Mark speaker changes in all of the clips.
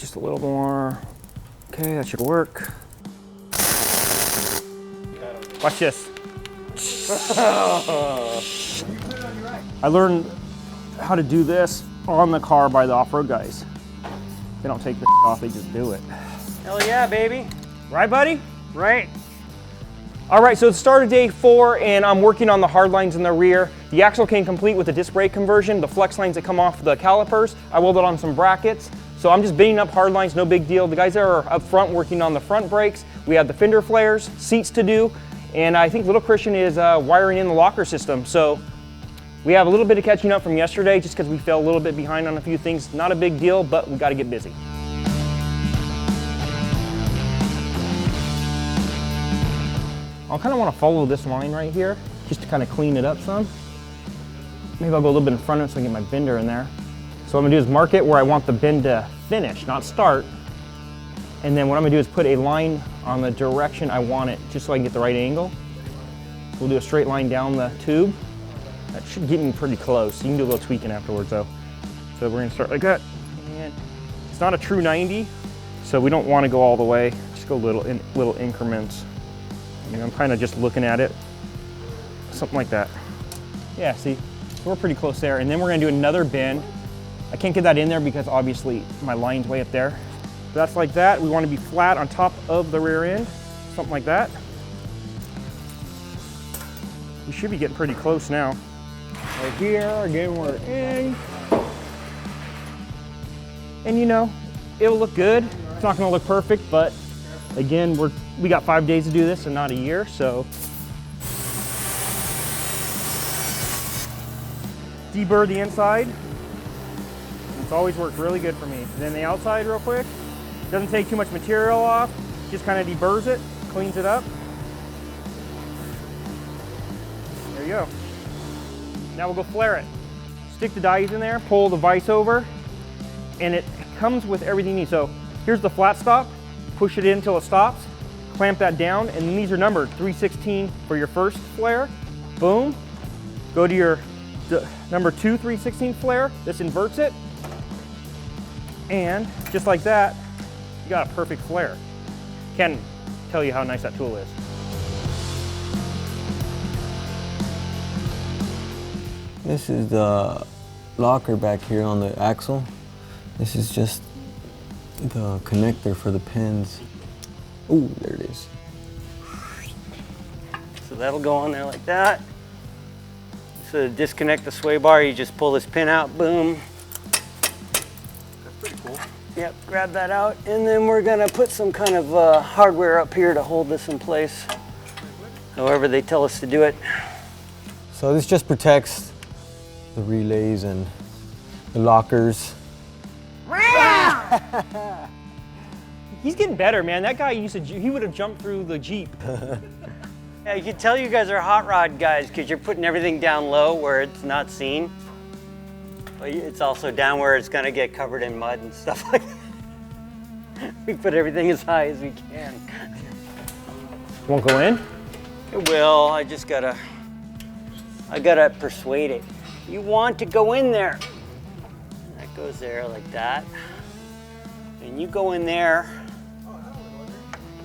Speaker 1: just a little more. Okay, that should work. Watch this. I learned how to do this on the car by the off-road guys. They don't take the off, they just do it.
Speaker 2: Hell yeah, baby.
Speaker 1: Right, buddy?
Speaker 2: Right.
Speaker 1: All right, so it's start of day 4 and I'm working on the hard lines in the rear. The axle came complete with the disc brake conversion, the flex lines that come off the calipers. I welded on some brackets. So I'm just bending up hard lines, no big deal. The guys that are up front working on the front brakes. We have the fender flares, seats to do, and I think little Christian is wiring in the locker system. So we have a little bit of catching up from yesterday just because we fell a little bit behind on a few things. Not a big deal, but we got to get busy. I kind of want to follow this line right here just to kind of clean it up some. Maybe I'll go a little bit in front of it so I can get my bender in there. So what I'm gonna do is mark it where I want the bend to finish, not start. And then what I'm gonna do is put a line on the direction I want it, just so I can get the right angle. So we'll do a straight line down the tube. That should get me pretty close. You can do a little tweaking afterwards though. So we're gonna start like that. And it's not a true 90, so we don't wanna go all the way. Just go little increments. You know, I'm kind of just looking at it. Something like that. Yeah, see, so we're pretty close there. And then we're gonna do another bend. I can't get that in there because obviously my line's way up there. So that's like that. We want to be flat on top of the rear end, something like that. We should be getting pretty close now. Right here, again, we're in. And you know, it'll look good. It's not gonna look perfect, but again, we got 5 days to do this and not a year, so. Deburr the inside. It's always worked really good for me. And then the outside real quick. Doesn't take too much material off. Just kind of deburrs it, cleans it up. There you go. Now we'll go flare it. Stick the dies in there, pull the vise over, and it comes with everything you need. So here's the flat stop. Push it in until it stops. Clamp that down, and then these are numbered 316 for your first flare. Boom. Go to your number 2 316 flare. This inverts it. And just like that, you got a perfect flare. Can't tell you how nice that tool is.
Speaker 3: This is the locker back here on the axle. This is just the connector for the pins. Ooh, there it is.
Speaker 2: So that'll go on there like that. So to disconnect the sway bar, you just pull this pin out, boom. That's pretty cool. Yep, grab that out, and then we're gonna put some kind of hardware up here to hold this in place, however they tell us to do it.
Speaker 3: So this just protects the relays and the lockers.
Speaker 1: He's getting better, man. That guy he would have jumped through the Jeep.
Speaker 2: Yeah, you can tell you guys are hot rod guys because you're putting everything down low where it's not seen. But it's also down where it's gonna get covered in mud and stuff like that. We put everything as high as we can.
Speaker 1: Won't go in?
Speaker 2: It will, I gotta persuade it. You want to go in there. That goes there like that. And you go in there.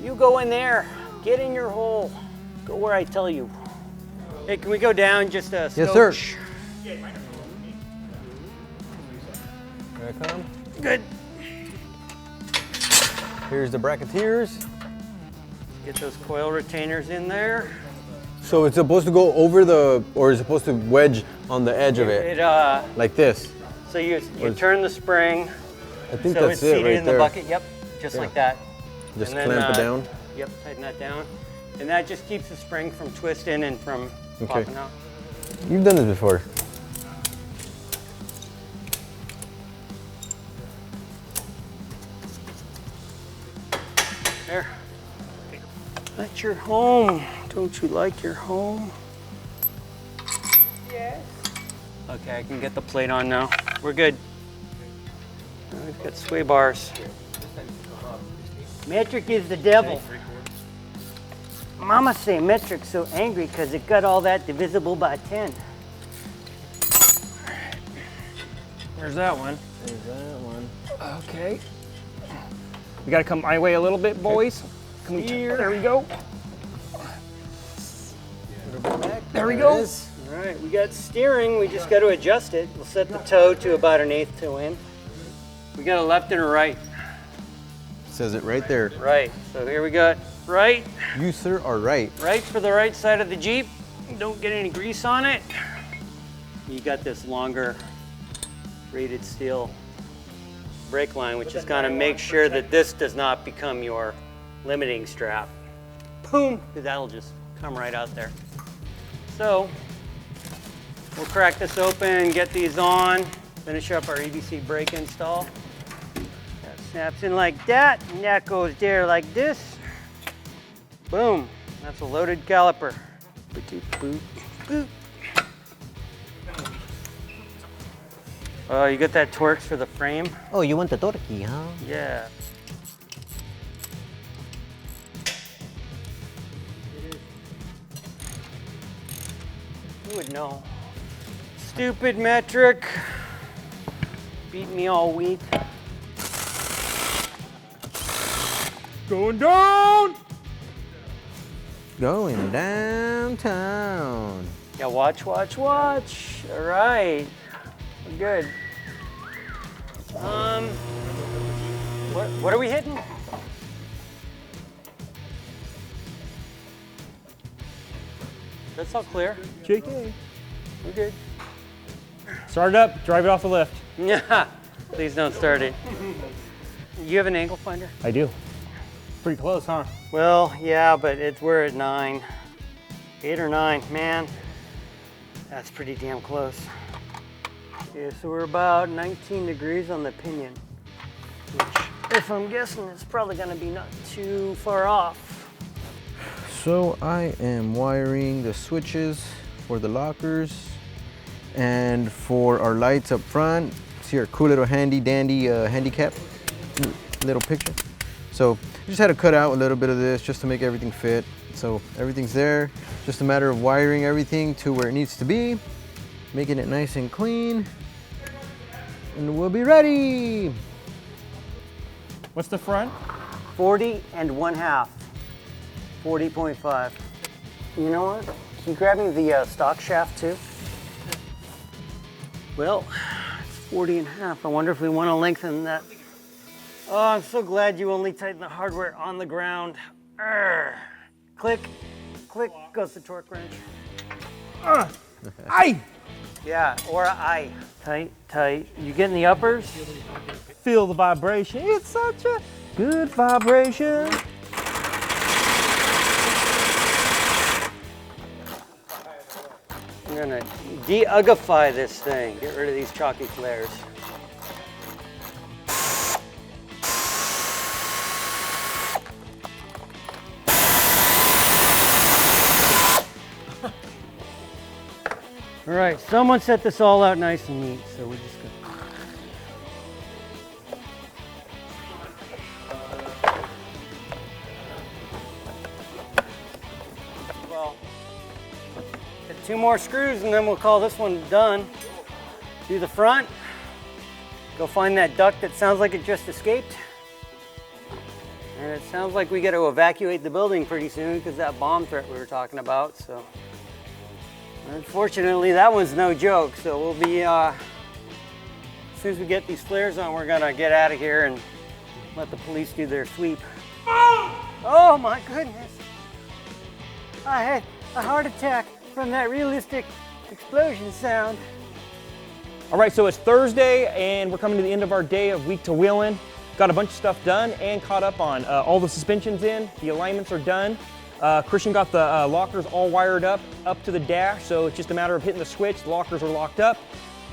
Speaker 2: You go in there. Get in your hole. Go where I tell you. Hey, can we go down just a
Speaker 3: Yes, sir.
Speaker 2: Here
Speaker 3: I come.
Speaker 2: Good.
Speaker 3: Here's the bracketers.
Speaker 2: Get those coil retainers in there.
Speaker 3: So it's supposed to go over or is it supposed to wedge on the edge of it? Like this?
Speaker 2: So you turn the spring.
Speaker 3: I think
Speaker 2: so
Speaker 3: that's
Speaker 2: it's seated
Speaker 3: it right
Speaker 2: in
Speaker 3: there.
Speaker 2: the bucket. Yep, just like that.
Speaker 3: Just
Speaker 2: And then,
Speaker 3: clamp it down?
Speaker 2: Yep, tighten that down. And that just keeps the spring from twisting and from popping out.
Speaker 3: You've done this before.
Speaker 2: There. That's your home. Don't you like your home? Yes. Okay, I can get the plate on now. We're good. We've got sway bars. Metric is the devil. Mama say metric's so angry because it got all that divisible by 10.
Speaker 1: There's that one.
Speaker 3: There's that one.
Speaker 1: Okay. We gotta come my way a little bit, boys. Come here. There we go. There we go.
Speaker 2: All right, we got steering. We just got to adjust it. We'll set the toe to about 1/8 toe in. We got a left and a right.
Speaker 3: Says it right there.
Speaker 2: Right. So here we got right.
Speaker 3: You, sir, are right.
Speaker 2: Right for the right side of the Jeep. Don't get any grease on it. You got this longer rated steel brake line, which is going to make sure that this does not become your limiting strap. Boom, because that'll just come right out there. So we'll crack this open, get these on, finish up our EBC brake install. That snaps in like that, and that goes there like this. Boom, that's a loaded caliper. Boop, boop, boop. Oh, you got that Torx for the frame?
Speaker 4: Oh, you want the Torque, huh?
Speaker 2: Yeah. Who would know? Stupid metric. Beat me all week.
Speaker 1: Going down!
Speaker 3: Going downtown.
Speaker 2: Yeah, watch, watch, watch. All right. We're good. What are we hitting? That's all clear.
Speaker 1: JK.
Speaker 2: We're good.
Speaker 1: Start it up, drive it off the lift.
Speaker 2: Yeah. Please don't start it. You have an angle finder?
Speaker 1: I do. Pretty close, huh?
Speaker 2: Well, yeah, but we're at 9. 8 or 9, man. That's pretty damn close. Yeah, so we're about 19 degrees on the pinion, which, if I'm guessing, it's probably gonna be not too far off.
Speaker 3: So I am wiring the switches for the lockers and for our lights up front. See our cool little handy dandy handicap little picture. So just had to cut out a little bit of this just to make everything fit. So everything's there. Just a matter of wiring everything to where it needs to be, making it nice and clean, and we'll be ready.
Speaker 1: What's the front?
Speaker 2: 40 1/2. 40.5. You know what? Can you grab me the stock shaft too? Well, it's 40 1/2. I wonder if we want to lengthen that. Oh, I'm so glad you only tighten the hardware on the ground. Arrgh. Click, click goes the torque wrench.
Speaker 1: Aye!
Speaker 2: Yeah, or a eye. Tight, tight. You getting the uppers?
Speaker 1: Feel the vibration. It's such a good vibration.
Speaker 2: I'm gonna de-uggify this thing. Get rid of these chalky flares. All right, someone set this all out nice and neat, so we're just gonna. Well, get 2 more screws and then we'll call this one done. Do the front. Go find that duct that sounds like it just escaped. And it sounds like we got to evacuate the building pretty soon because that bomb threat we were talking about, so. Unfortunately, that one's no joke, so we'll be, as soon as we get these flares on, we're gonna get out of here and let the police do their sweep. Oh my goodness! I had a heart attack from that realistic explosion sound.
Speaker 1: All right, so it's Thursday and we're coming to the end of our day of Week to Wheelin. Got a bunch of stuff done and caught up on all the suspensions in, the alignments are done. Christian got the lockers all wired up to the dash, so it's just a matter of hitting the switch. The lockers are locked up,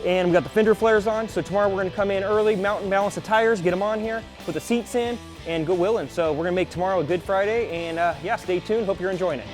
Speaker 1: and we got the fender flares on. So tomorrow we're going to come in early, mount and balance the tires, get them on here, put the seats in, and go wheeling. So we're going to make tomorrow a good Friday, and yeah, stay tuned. Hope you're enjoying it.